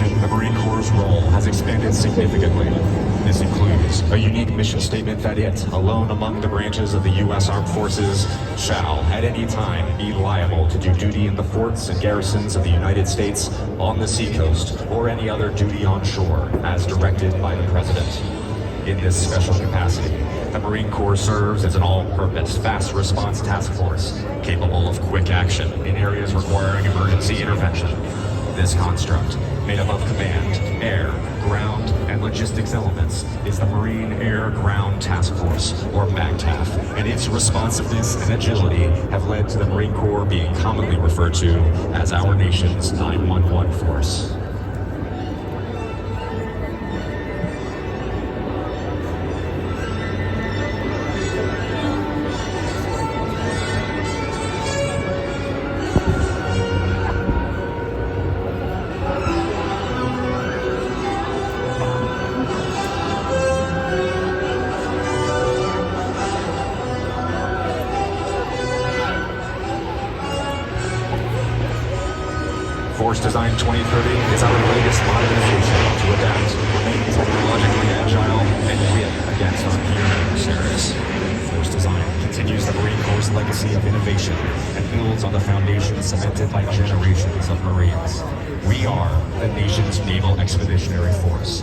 mission, the Marine Corps' role has expanded significantly. This includes a unique mission statement that it, alone among the branches of the U.S. Armed Forces, shall, at any time, be liable to do duty in the forts and garrisons of the United States on the seacoast or any other duty on shore, as directed by the President. In this special capacity, the Marine Corps serves as an all-purpose, fast response task force capable of quick action in areas requiring emergency intervention. This construct, made up of command, air, ground, and logistics elements, is the Marine Air Ground Task Force, or MAGTF, and its responsiveness and agility have led to the Marine Corps being commonly referred to as our nation's 911 force. Force Design 2030 is our latest modernization to adapt, remain technologically agile, and win against our peer adversaries. Force Design continues the Marine Corps' legacy of innovation and builds on the foundation cemented by generations of Marines. We are the nation's Naval Expeditionary Force.